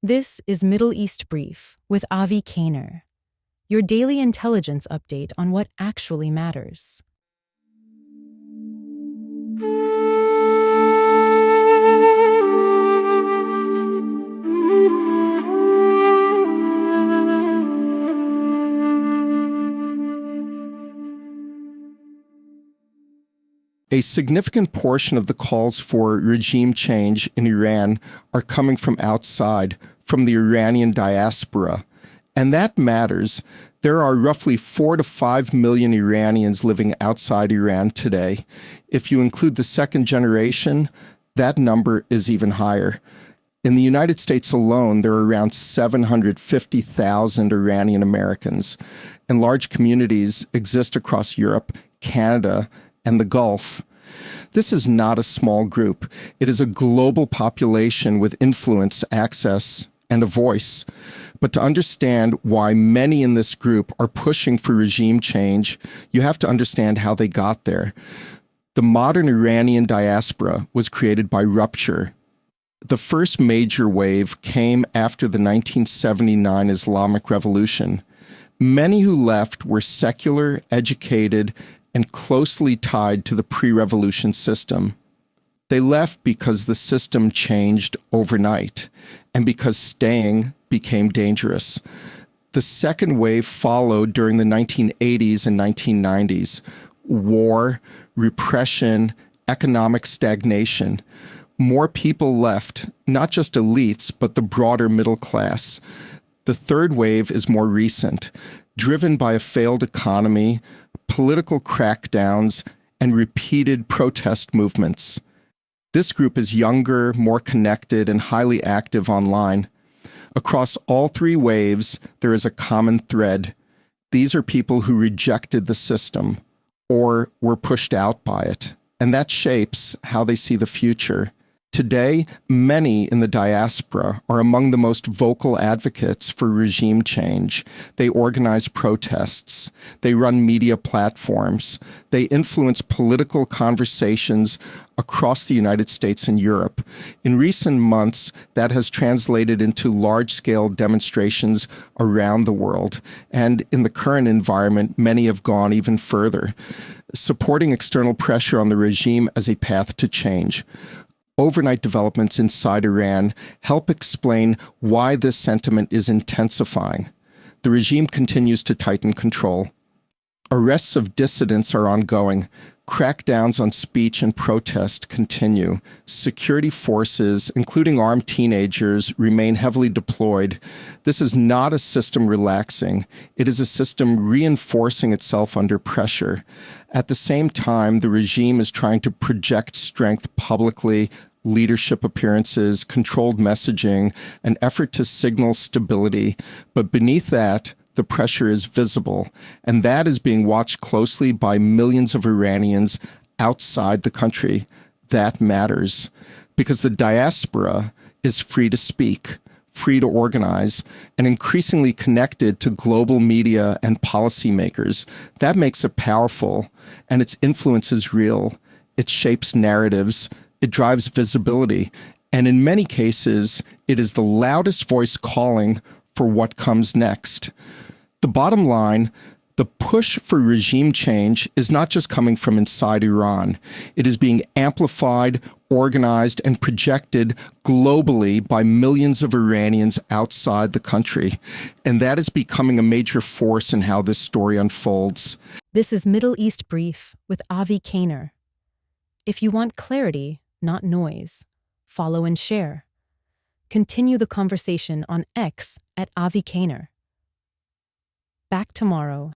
This is Middle East Brief with Avi Kaner, your daily intelligence update on what actually matters. A significant portion of the calls for regime change in Iran are coming from outside, from the Iranian diaspora. And that matters. There are roughly 4 to 5 million Iranians living outside Iran today. If you include the second generation, that number is even higher. In the United States alone, there are around 750,000 Iranian Americans, and large communities exist across Europe, Canada, and the Gulf. This is not a small group. It is a global population with influence, access, and a voice. But to understand why many in this group are pushing for regime change, you have to understand how they got there. The modern Iranian diaspora was created by rupture. The first major wave came after the 1979 Islamic Revolution. Many who left were secular, educated, and closely tied to the pre-revolution system. They left because the system changed overnight and because staying became dangerous. The second wave followed during the 1980s and 1990s. War, repression, economic stagnation. More people left, not just elites, but the broader middle class. The third wave is more recent, driven by a failed economy, political crackdowns, and repeated protest movements. This group is younger, more connected, and highly active online. Across all three waves, there is a common thread. These are people who rejected the system or were pushed out by it, and that shapes how they see the future. Today, many in the diaspora are among the most vocal advocates for regime change. They organize protests. They run media platforms. They influence political conversations across the United States and Europe. In recent months, that has translated into large-scale demonstrations around the world. And in the current environment, many have gone even further, supporting external pressure on the regime as a path to change. Overnight developments inside Iran help explain why this sentiment is intensifying. The regime continues to tighten control. Arrests of dissidents are ongoing. Crackdowns on speech and protest continue. Security forces, including armed teenagers, remain heavily deployed. This is not a system relaxing. It is a system reinforcing itself under pressure. At the same time, the regime is trying to project strength publicly, leadership appearances, controlled messaging, an effort to signal stability. But beneath that, the pressure is visible, and that is being watched closely by millions of Iranians outside the country. That matters, because the diaspora is free to speak, free to organize, and increasingly connected to global media and policymakers. That makes it powerful, and its influence is real. It shapes narratives. It drives visibility, and in many cases, it is the loudest voice calling for what comes next. The bottom line, the push for regime change is not just coming from inside Iran. It is being amplified, organized, and projected globally by millions of Iranians outside the country, and that is becoming a major force in how this story unfolds. This is Middle East Brief with Avi Kaner. If you want clarity, not noise, follow and share. Continue the conversation on X at Avi Kaner. Back tomorrow.